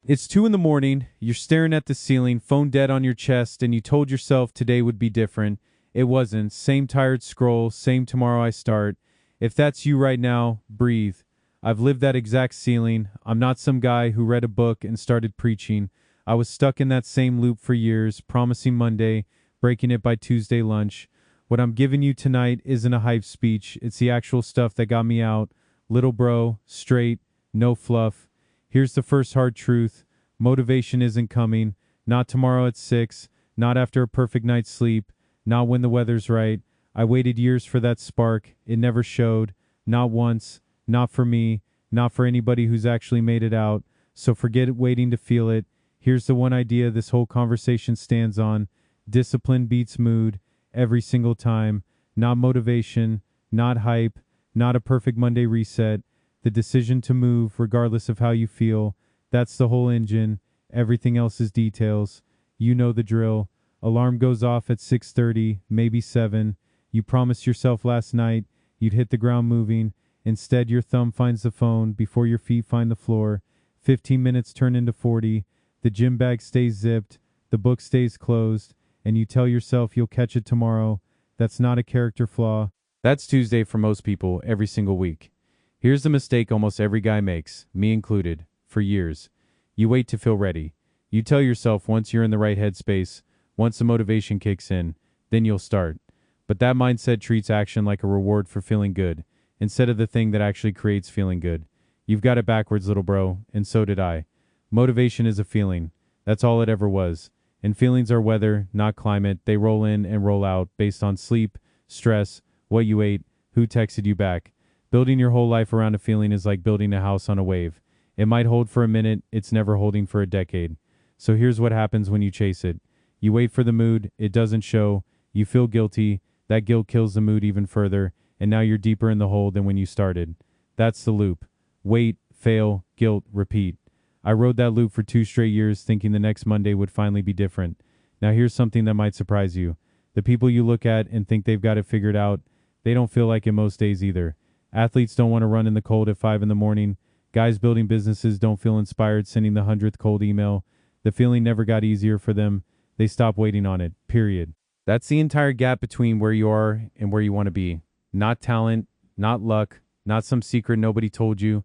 It's 2 in the morning, you're staring at the ceiling, phone dead on your chest, and you told yourself today would be different. It wasn't. Same tired scroll, same tomorrow I start. If that's you right now, breathe. I've lived that exact ceiling. I'm not some guy who read a book and started preaching. I was stuck in that same loop for years, promising Monday, breaking it by Tuesday lunch. What I'm giving you tonight isn't a hype speech, it's the actual stuff that got me out. Little bro, straight, no fluff. Here's the first hard truth. Motivation isn't coming. Not tomorrow at 6. Not after a perfect night's sleep. Not when the weather's right. I waited years for that spark. It never showed. Not once. Not for me. Not for anybody who's actually made it out. So forget waiting to feel it. Here's the one idea this whole conversation stands on. Discipline beats mood. Every single time. Not motivation. Not hype. Not a perfect Monday reset. The decision to move, regardless of how you feel. That's the whole engine. Everything else is details. You know the drill. Alarm goes off at 6:30, maybe 7. You promised yourself last night you'd hit the ground moving. Instead, your thumb finds the phone before your feet find the floor. 15 minutes turn into 40. The gym bag stays zipped. The book stays closed. And you tell yourself you'll catch it tomorrow. That's not a character flaw. That's Tuesday for most people every single week. Here's the mistake almost every guy makes, me included, for years. You wait to feel ready. You tell yourself once you're in the right headspace, once the motivation kicks in, then you'll start. But that mindset treats action like a reward for feeling good, instead of the thing that actually creates feeling good. You've got it backwards, little bro, and so did I. Motivation is a feeling. That's all it ever was. And feelings are weather, not climate. They roll in and roll out based on sleep, stress, what you ate, who texted you back. Building your whole life around a feeling is like building a house on a wave. It might hold for a minute, it's never holding for a decade. So here's what happens when you chase it. You wait for the mood, it doesn't show, you feel guilty, that guilt kills the mood even further, and now you're deeper in the hole than when you started. That's the loop. Wait, fail, guilt, repeat. I rode that loop for 2 straight years thinking the next Monday would finally be different. Now here's something that might surprise you. The people you look at and think they've got it figured out, they don't feel like it most days either. Athletes don't want to run in the cold at 5 in the morning. Guys building businesses don't feel inspired sending the 100th cold email. The feeling never got easier for them. They stopped waiting on it, period. That's the entire gap between where you are and where you want to be. Not talent, not luck, not some secret nobody told you.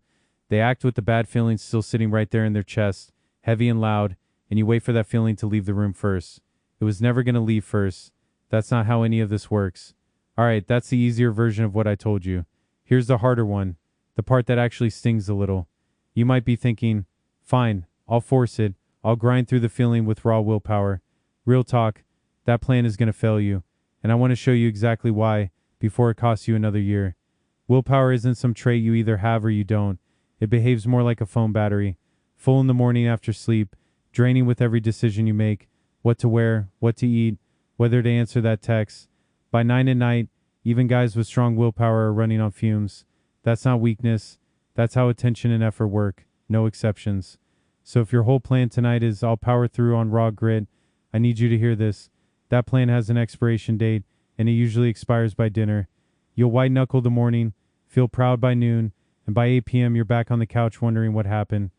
They act with the bad feelings still sitting right there in their chest, heavy and loud, and you wait for that feeling to leave the room first. It was never going to leave first. That's not how any of this works. All right, that's the easier version of what I told you. Here's the harder one, the part that actually stings a little. You might be thinking, fine, I'll force it. I'll grind through the feeling with raw willpower. Real talk, that plan is going to fail you. And I want to show you exactly why before it costs you another year. Willpower isn't some trait you either have or you don't. It behaves more like a phone battery. Full in the morning after sleep, draining with every decision you make. What to wear, what to eat, whether to answer that text. By 9 at night, even guys with strong willpower are running on fumes. That's not weakness. That's how attention and effort work. No exceptions. So if your whole plan tonight is I'll power through on raw grit, I need you to hear this. That plan has an expiration date, and it usually expires by dinner. You'll white-knuckle the morning, feel proud by noon, and by 8 p.m. you're back on the couch wondering what happened.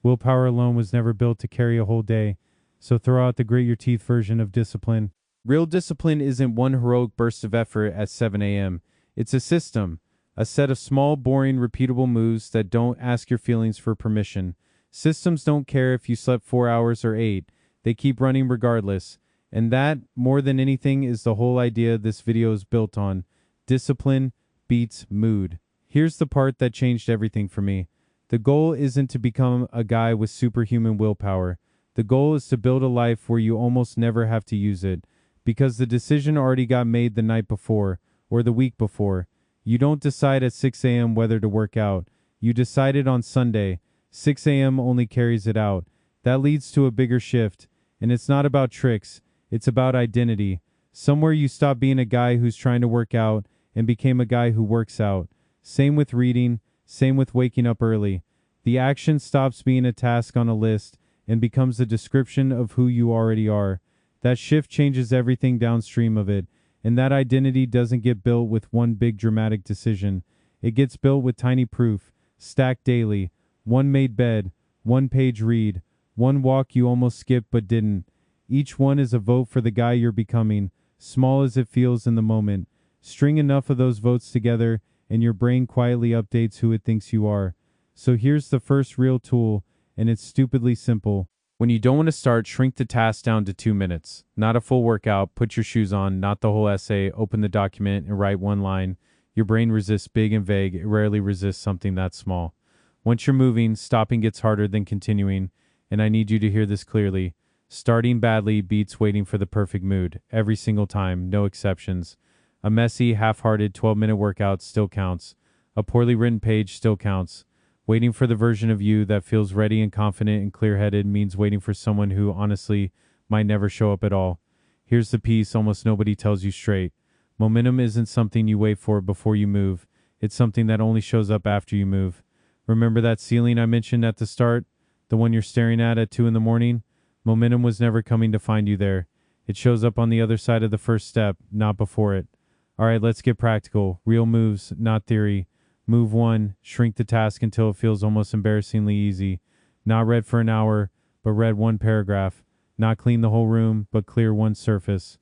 Willpower alone was never built to carry a whole day, so throw out the grit-your-teeth version of discipline. Real discipline isn't one heroic burst of effort at 7 a.m. It's a system, a set of small, boring, repeatable moves that don't ask your feelings for permission. Systems don't care if you slept 4 hours or 8. They keep running regardless. And that, more than anything, is the whole idea this video is built on. Discipline beats mood. Here's the part that changed everything for me. The goal isn't to become a guy with superhuman willpower. The goal is to build a life where you almost never have to use it, because the decision already got made the night before, or the week before. You don't decide at 6 a.m. whether to work out. You decided on Sunday. 6 a.m. only carries it out. That leads to a bigger shift. And it's not about tricks. It's about identity. Somewhere you stop being a guy who's trying to work out and became a guy who works out. Same with reading. Same with waking up early. The action stops being a task on a list and becomes a description of who you already are. That shift changes everything downstream of it. And that identity doesn't get built with one big dramatic decision. It gets built with tiny proof, stacked daily, one made bed, one page read, One walk you almost skipped but didn't. Each one is a vote for the guy you're becoming, small as it feels in the moment. String enough of those votes together, and your brain quietly updates who it thinks you are. So here's the first real tool, and it's stupidly simple. When you don't want to start, shrink the task down to 2 minutes. Not a full workout, put your shoes on, not the whole essay, open the document and write one line. Your brain resists big and vague, it rarely resists something that small. Once you're moving, stopping gets harder than continuing, and I need you to hear this clearly. Starting badly beats waiting for the perfect mood, every single time, no exceptions. A messy, half-hearted 12-minute workout still counts. A poorly written page still counts. Waiting for the version of you that feels ready and confident and clear-headed means waiting for someone who, honestly, might never show up at all. Here's the piece almost nobody tells you straight. Momentum isn't something you wait for before you move. It's something that only shows up after you move. Remember that ceiling I mentioned at the start? The one you're staring at 2 in the morning? Momentum was never coming to find you there. It shows up on the other side of the first step, not before it. All right, let's get practical. Real moves, not theory. Move 1, shrink the task until it feels almost embarrassingly easy. Not read for an hour, but read one paragraph. Not clean the whole room, but clear one surface.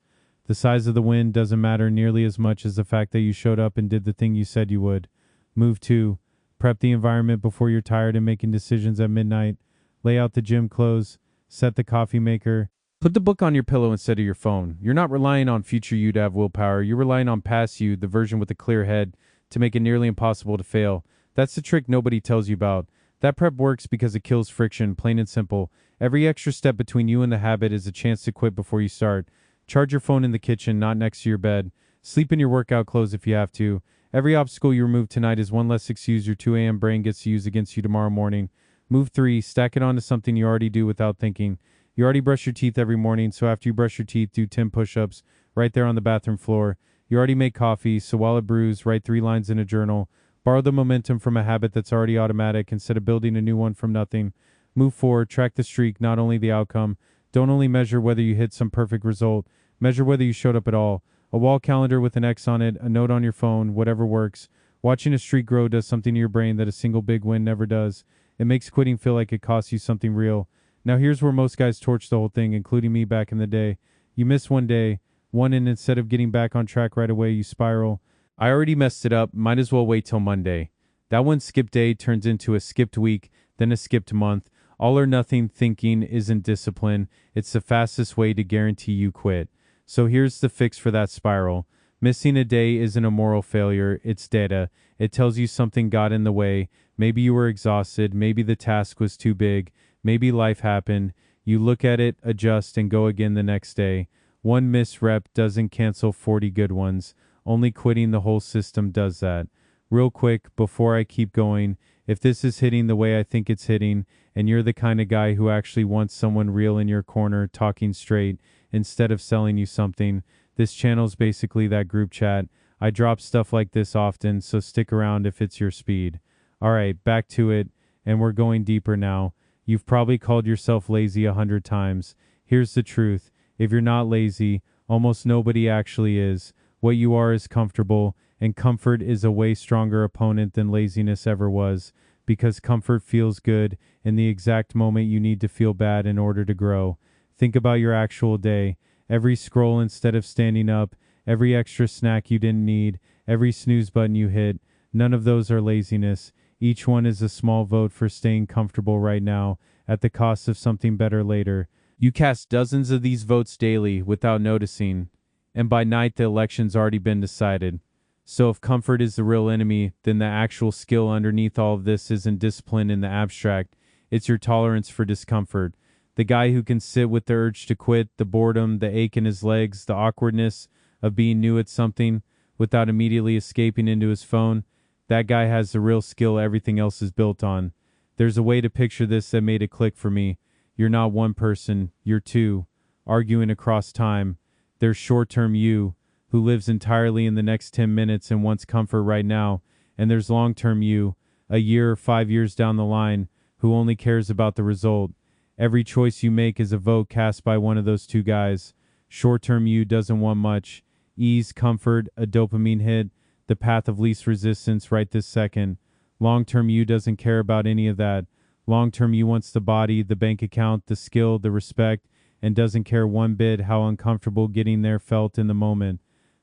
The size of the win doesn't matter nearly as much as the fact that you showed up and did the thing you said you would. Move 2, prep the environment before you're tired and making decisions at midnight. Lay out the gym clothes, set the coffee maker. Put the book on your pillow instead of your phone. You're not relying on future you to have willpower. You're relying on past you, the version with a clear head, to make it nearly impossible to fail. That's the trick nobody tells you about. That prep works because it kills friction, plain and simple. Every extra step between you and the habit is a chance to quit before you start. Charge your phone in the kitchen, not next to your bed. Sleep in your workout clothes if you have to. Every obstacle you remove tonight is one less excuse your 2 a.m. brain gets to use against you tomorrow morning. Move 3, stack it onto something you already do without thinking. You already brush your teeth every morning, so after you brush your teeth, do 10 push-ups right there on the bathroom floor. You already make coffee, so while it brews, write 3 lines in a journal. Borrow the momentum from a habit that's already automatic instead of building a new one from nothing. Move 4, track the streak, not only the outcome. Don't only measure whether you hit some perfect result, measure whether you showed up at all. A wall calendar with an X on it, a note on your phone, whatever works. Watching a streak grow does something to your brain that a single big win never does. It makes quitting feel like it costs you something real. Now here's where most guys torch the whole thing, including me back in the day. You miss one day, and instead of getting back on track right away, you spiral. I already messed it up, might as well wait till Monday. That one skipped day turns into a skipped week, then a skipped month. All or nothing thinking isn't discipline. It's the fastest way to guarantee you quit. So here's the fix for that spiral. Missing a day isn't a moral failure, it's data. It tells you something got in the way. Maybe you were exhausted, maybe the task was too big, maybe life happened. You look at it, adjust, and go again the next day. One missed rep doesn't cancel 40 good ones. Only quitting the whole system does that. Real quick, before I keep going, if this is hitting the way I think it's hitting, and you're the kind of guy who actually wants someone real in your corner talking straight instead of selling you something, this channel's basically that group chat. I drop stuff like this often, so stick around if it's your speed. Alright, back to it, and we're going deeper now. You've probably called yourself lazy 100 times. Here's the truth. If you're not lazy, almost nobody actually is. What you are is comfortable, and comfort is a way stronger opponent than laziness ever was, because comfort feels good in the exact moment you need to feel bad in order to grow. Think about your actual day. Every scroll instead of standing up, every extra snack you didn't need, every snooze button you hit, none of those are laziness. Each one is a small vote for staying comfortable right now, at the cost of something better later. You cast dozens of these votes daily without noticing, and by night the election's already been decided. So if comfort is the real enemy, then the actual skill underneath all of this isn't discipline in the abstract, it's your tolerance for discomfort. The guy who can sit with the urge to quit, the boredom, the ache in his legs, the awkwardness of being new at something without immediately escaping into his phone, that guy has the real skill everything else is built on. There's a way to picture this that made it click for me. You're not one person, you're two, arguing across time. There's short-term you, who lives entirely in the next 10 minutes and wants comfort right now, and there's long-term you, a year or 5 years down the line, who only cares about the result. Every choice you make is a vote cast by one of those two guys. Short-term you doesn't want much. Ease, comfort, a dopamine hit, the path of least resistance right this second. Long-term you doesn't care about any of that. Long-term you wants the body, the bank account, the skill, the respect, and doesn't care one bit how uncomfortable getting there felt in the moment.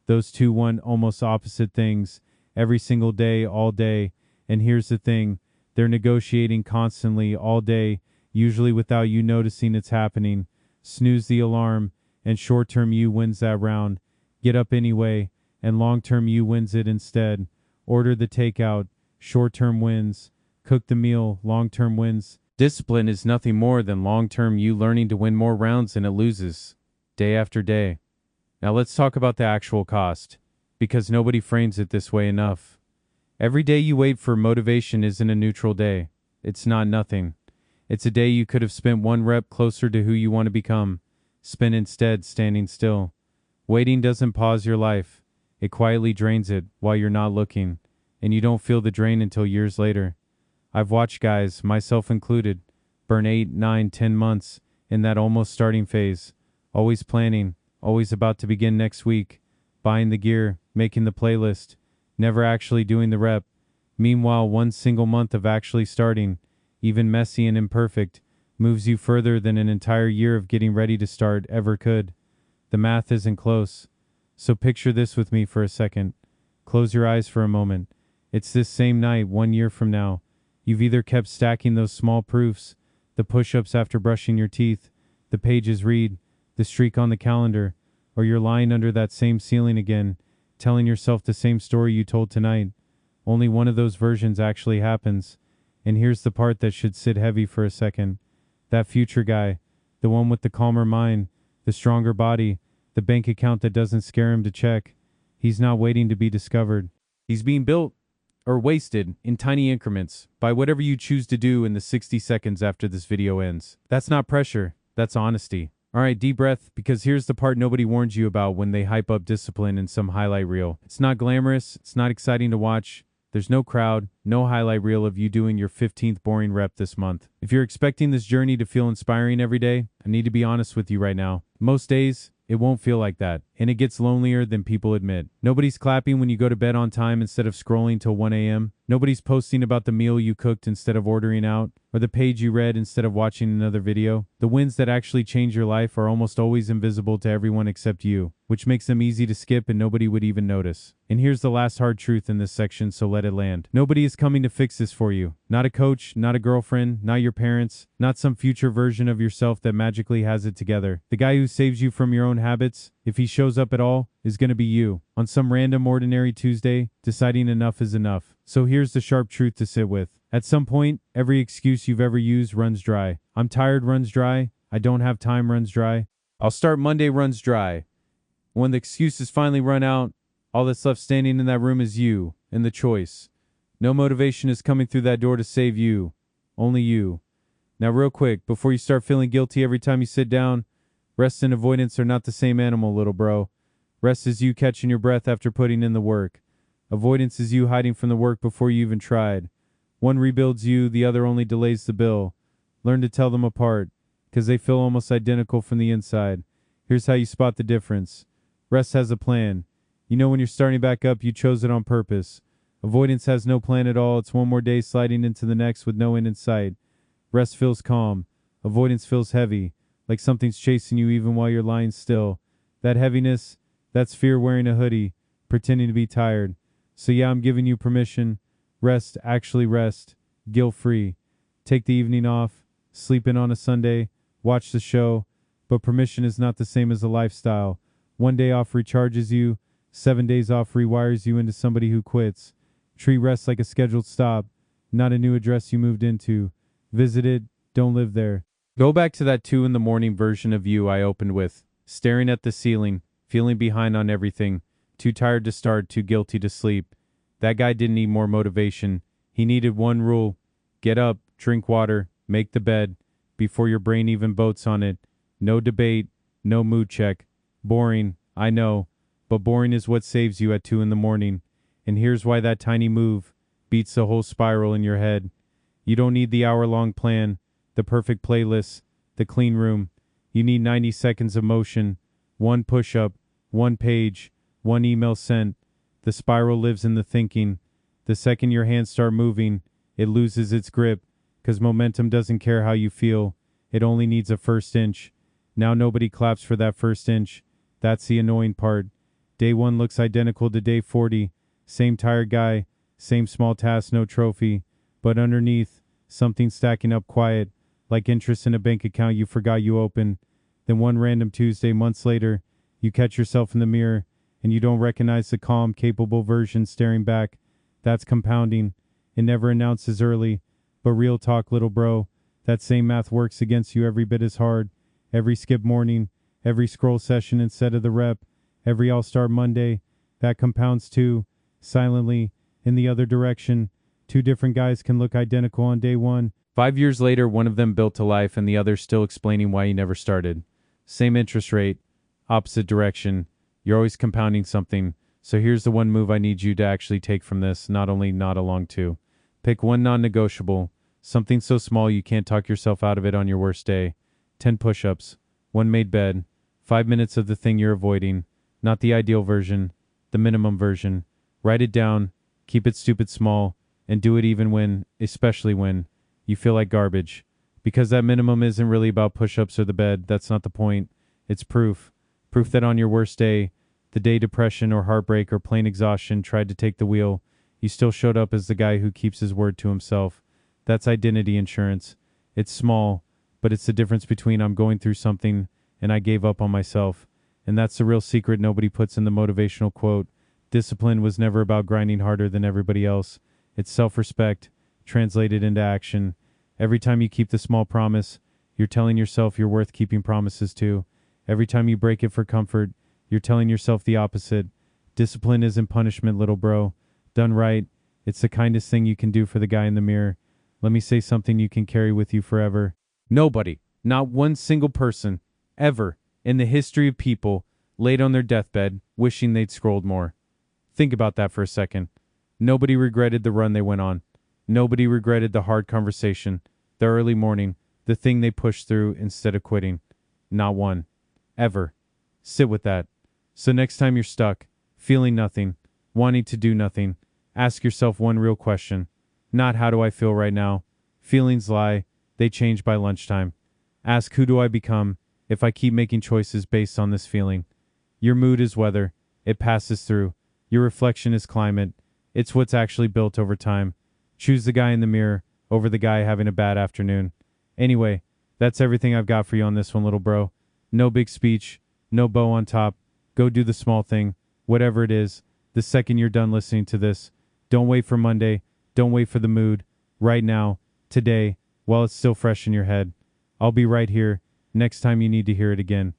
Those two want almost opposite things every single day, all day. And here's the thing, they're negotiating constantly all day, usually without you noticing it's happening. Snooze the alarm, and short-term you wins that round. Get up anyway, and long-term you wins it instead. Order the takeout, short-term wins. Cook the meal, long-term wins. Discipline is nothing more than long-term you learning to win more rounds than it loses, day after day. Now let's talk about the actual cost, because nobody frames it this way enough. Every day you wait for motivation isn't a neutral day. It's not nothing. It's a day you could have spent one rep closer to who you want to become. Spent instead standing still. Waiting doesn't pause your life. It quietly drains it while you're not looking, and you don't feel the drain until years later. I've watched guys, myself included, burn 8, 9, 10 months in that almost starting phase. Always planning, always about to begin next week, buying the gear, making the playlist, never actually doing the rep. Meanwhile, one single month of actually starting, even messy and imperfect, moves you further than an entire year of getting ready to start ever could. The math isn't close. So picture this with me for a second. Close your eyes for a moment. It's this same night 1 year from now. You've either kept stacking those small proofs, the push-ups after brushing your teeth, the pages read, the streak on the calendar, or you're lying under that same ceiling again, telling yourself the same story you told tonight. Only one of those versions actually happens. And here's the part that should sit heavy for a second. That future guy, the one with the calmer mind, the stronger body, the bank account that doesn't scare him to check. He's not waiting to be discovered. He's being built or wasted in tiny increments by whatever you choose to do in the 60 seconds after this video ends. That's not pressure, that's honesty. All right, deep breath, because here's the part nobody warns you about when they hype up discipline in some highlight reel. It's not glamorous, it's not exciting to watch. There's no crowd, no highlight reel of you doing your 15th boring rep this month. If you're expecting this journey to feel inspiring every day, I need to be honest with you right now. Most days, it won't feel like that, and it gets lonelier than people admit. Nobody's clapping when you go to bed on time instead of scrolling till 1 a.m. Nobody's posting about the meal you cooked instead of ordering out, or the page you read instead of watching another video. The wins that actually change your life are almost always invisible to everyone except you, which makes them easy to skip and nobody would even notice. And here's the last hard truth in this section, so let it land. Nobody is coming to fix this for you. Not a coach, not a girlfriend, not your parents, not some future version of yourself that magically has it together. The guy who saves you from your own habits, if he shows up at all, is going to be you. On some random ordinary Tuesday, deciding enough is enough. So here's the sharp truth to sit with. At some point, every excuse you've ever used runs dry. I'm tired runs dry. I don't have time runs dry. I'll start Monday runs dry. When the excuses finally run out, all that's left standing in that room is you and the choice. No motivation is coming through that door to save you. Only you. Now real quick, before you start feeling guilty every time you sit down, rest and avoidance are not the same animal, little bro. Rest is you catching your breath after putting in the work. Avoidance is you hiding from the work before you even tried. One rebuilds you, the other only delays the bill. Learn to tell them apart, because they feel almost identical from the inside. Here's how you spot the difference. Rest has a plan. You know when you're starting back up, you chose it on purpose. Avoidance has no plan at all. It's one more day sliding into the next with no end in sight. Rest feels calm. Avoidance feels heavy, like something's chasing you even while you're lying still. That heaviness, that's fear wearing a hoodie, pretending to be tired. So yeah, I'm giving you permission. Rest, actually rest. Guilt-free. Take the evening off. Sleep in on a Sunday. Watch the show. But permission is not the same as a lifestyle. 1 day off recharges you. 7 days off rewires you into somebody who quits. Treat rest like a scheduled stop, not a new address you moved into. Visit it, don't live there. Go back to that 2 a.m. version of you I opened with, staring at the ceiling, feeling behind on everything, too tired to start, too guilty to sleep. That guy didn't need more motivation. He needed one rule. Get up, drink water, make the bed, before your brain even boats on it. No debate, no mood check. Boring, I know, but boring is what saves you at 2 a.m. And here's why that tiny move beats the whole spiral in your head. You don't need the hour-long plan, the perfect playlist, the clean room. You need 90 seconds of motion, one push-up, one page, one email sent. The spiral lives in the thinking. The second your hands start moving, it loses its grip, 'Cause momentum doesn't care how you feel. It only needs a first inch. Now nobody claps for that first inch. That's the annoying part. Day 1 looks identical to day 40. Same tired guy, same small task, no trophy. But underneath, something stacking up quiet, like interest in a bank account you forgot you opened. Then one random Tuesday, months later, you catch yourself in the mirror, and you don't recognize the calm, capable version staring back. That's compounding. It never announces early. But real talk, little bro, that same math works against you every bit as hard. Every skip morning, every scroll session instead of the rep, every all-star Monday, that compounds too, silently, in the other direction. Two different guys can look identical on day 1. 5 years later, one of them built to life and the other still explaining why he never started. Same interest rate, opposite direction. You're always compounding something. So here's the one move I need you to actually take from this, not only nod along to. Pick one non-negotiable, something so small you can't talk yourself out of it on your worst day. 10 push-ups, 1 made bed, 5 minutes of the thing you're avoiding, not the ideal version, the minimum version. Write it down, keep it stupid small, and do it even when, especially when, you feel like garbage. Because that minimum isn't really about push-ups or the bed, that's not the point. It's proof. Proof that on your worst day, the day depression or heartbreak or plain exhaustion tried to take the wheel, you still showed up as the guy who keeps his word to himself. That's identity insurance. It's small, but it's the difference between I'm going through something and I gave up on myself. And that's the real secret nobody puts in the motivational quote. Discipline was never about grinding harder than everybody else. It's self-respect, translated into action. Every time you keep the small promise, you're telling yourself you're worth keeping promises to. Every time you break it for comfort, you're telling yourself the opposite. Discipline isn't punishment, little bro. Done right, it's the kindest thing you can do for the guy in the mirror. Let me say something you can carry with you forever. Nobody, not one single person, ever, in the history of people, laid on their deathbed, wishing they'd scrolled more. Think about that for a second. Nobody regretted the run they went on. Nobody regretted the hard conversation, the early morning, the thing they pushed through instead of quitting. Not one. Ever. Sit with that. So next time you're stuck, feeling nothing, wanting to do nothing, ask yourself one real question. Not how do I feel right now? Feelings lie. They change by lunchtime. Ask who do I become if I keep making choices based on this feeling? Your mood is weather. It passes through. Your reflection is climate. It's what's actually built over time. Choose the guy in the mirror over the guy having a bad afternoon. Anyway, that's everything I've got for you on this one, little bro. No big speech. No bow on top. Go do the small thing. Whatever it is. The second you're done listening to this. Don't wait for Monday. Don't wait for the mood. Right now. Today. While it's still fresh in your head. I'll be right here next time you need to hear it again.